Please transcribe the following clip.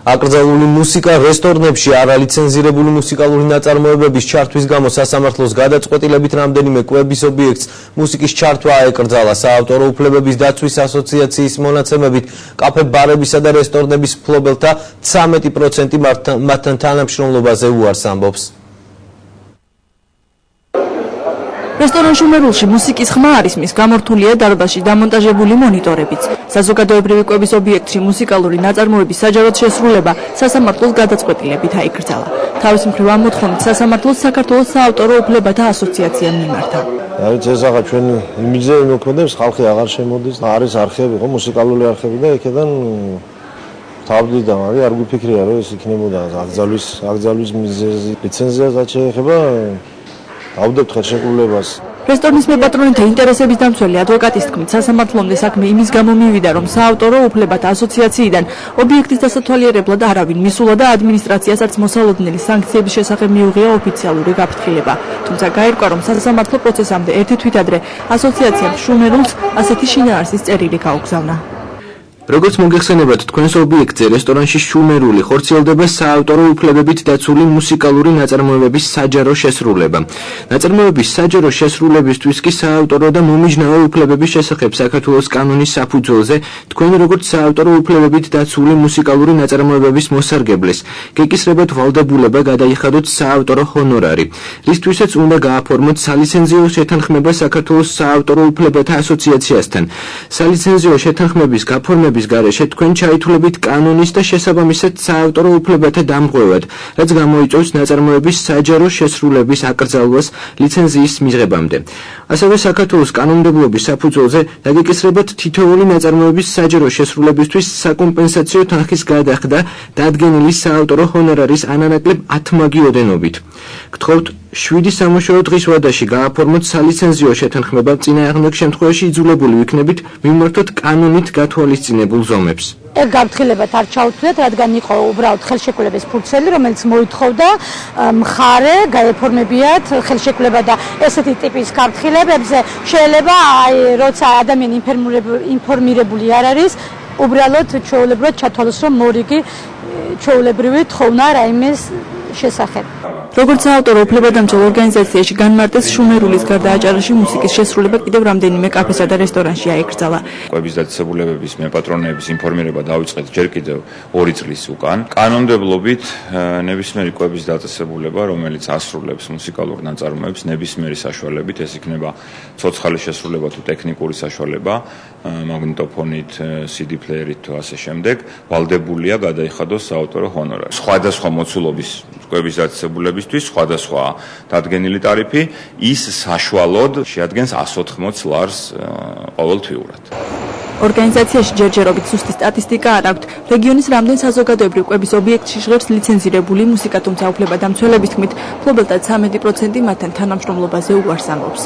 აკრძალული მუსიკა რესტორნებში არალიცენზირებული მუსიკალური ნაწარმოებების ჩართვის გამო სასამართლოს გადაწყვეტილებით რამდენიმე კვების ობიექტს მუსიკის ჩართვა აეკრძალა. საავტორო უფლებების დაცვის ასოციაციის მონაცემებით კაფე-ბარებისა და რესტორნების მფლობელთა 13% მათთან თანამშრომლობაზე უარს ამბობს. რესტორან შუმერულში მუსიკის ხმა არის მის გამორთულია დარბაზში დამონტაჟებული მონიტორებიც. საზოგადოებრივი კვების ობიექტში მუსიკალური ნაწარმოების საჯაროდ შესრულება სასამართლოს გადაწყვეტილებით აიკრძალა. თავის მხრივ ამ მოთხოვნით სასამართლოს საქართველოს საავტორო უფლებათა ასოციაციამ მიმართა. არის ესაღა ჩვენი იმიჯზე იმოქმედებს, ხალხი აღარ შემოდის, არის არხები, ხო, მუსიკალური არხები და იქიდან თავდიდან არის, არ გვიფიქრია რომ ეს იქნებოდა აკრძალვის მიზეზი. ლიცენზიასაც შეეხება ავდებთ ხელშეკრულებას. რესტორნის მეპატრონეთა ინტერესების დამცველი ადვოკატის თქმით, სასამართლომდე საქმე იმის გამო მივიდა, რომ საავტორო უფლებათა ასოციაციიდან ობიექტის დასათვალიერებლად არავინ მისულა და ადმინისტრაციასაც მოსალოდნელი სანქციების შესახებ მიუღია ოფიციალური გაფრთხილება. თუმცა გაირკვა, რომ სასამართლო პროცესამდე ერთი თვით ადრე ასოციაციამ შუმერულს ასეთი შინაარსის წერილი გაუგზავნა. როგორც მოგეხსენებათ, თქვენს ობიექტზე რესტორანში შუმერული ხორციელდება საავტორო უფლებებით დაცული მუსიკალური ნაწარმოებების საჯარო შესრულება. ნაწარმოებების საჯარო შესრულებისთვის კი საავტორო და მომიჯნავე უფლებების შესახებ საქართველოს კანონის საფუძველზე თქვენ როგორც საავტორო უფლებებით დაცული მუსიკალური ნაწარმოებების მოსარგებლეს გეკისრებათ ვალდებულება გადაიხადოთ საავტორო ჰონორარი, რისთვისაც უნდა გააფორმოთ სალიცენზიო შეთანხმება საქართველოს საავტორო უფლებათა ასოციაციასთან. სალიცენზიო შეთანხმების გაფორმება გარეშე თქვენ ჩაითვლებით კანონის და შესაბამისად საავტორო უფლებათა დამღვევად, რაც გამოიწვევს ნაწარმოების საჯარო შესრულების აკრძალვას ლიცენზიის მიღებამდე. ასევე საქართველოს კანონმდებლობის საფუძველზე დაგეკისრებათ თითოეული ნაწარმოების საჯარო შესრულებისთვის საკომპენსაციო თანხის გადახდა დადგენილი საავტორო ჰონორარის ანანაკლებ 10 მაგი ოდენობით. გთხოვთ 7 სამუშაო დღის ვადაში გააფორმოთ სალიცენზიო შეთანხმება, წინააღმდეგ შემთხვევაში იძულებული ვიქნებით მიმართოთ კანონით გათვალისწინებულ ზომებს. ეგ გაფრთხილებად არ ჩაუთვლეთ, რადგან იყო უბრალოდ ხელშეკრულების ფურცელი, რომელიც მოითხოვდა მხარე გაეფორმებიათ ხელშეკრულება და ესეთი ტიპის გაფრთხილებებზე შეიძლება როცა ადამიანი ინფორმირებული არ არის, უბრალოდ ჩვეულებრივად ჩათვალოს, რომ მორიგი ჩვეულებრივი თხოვნა რაიმეს შესახებ. როგორც საავტორო უფლებადამცველ ორგანიზაციაში განმარტეს, შუმერულის გარდა აჭარაში მუსიკის შესრულება კიდევ რამდენიმე კაფესა და რესტორანში აეკრძალა. კვების დაწესებულებების მეპატრონეების ინფორმირება დაიწყეთ ჯერ კიდევ 2 წლის უკან. კანონმდებლობით ნებისმიერი კვების დაწესებულება, რომელიც ასრულებს მუსიკალურ ნაწარმოებებს ნებისმიერი საშუალებით, ეს იქნება ცოცხალი შესრულება თუ ტექნიკური საშუალება, მაგნიტოფონით, CD პლეიერით თუ ასე შემდეგ, ვალდებულია გადაიხადოს საავტორო ჰონორარი. სხვადასხვა მოცულობის კვების დაწესებულებისთვის სხვადასხვა დადგენილი ტარიფი, ის საშუალოდ შეადგენს 180 ლარს ყოველთვიურად. ორგანიზაციაში ჯერჯერობით სუსტი სტატისტიკა არ აქვთ. რეგიონის რამდენ საზოგადოებრივ კვების ობიექტში ჟღერს ლიცენზირებული მუსიკა, თუმცა უფლებადამცველების თქმით, მფლობელთა 13% მათთან თანამშრომლობაზე უარს ამბობს.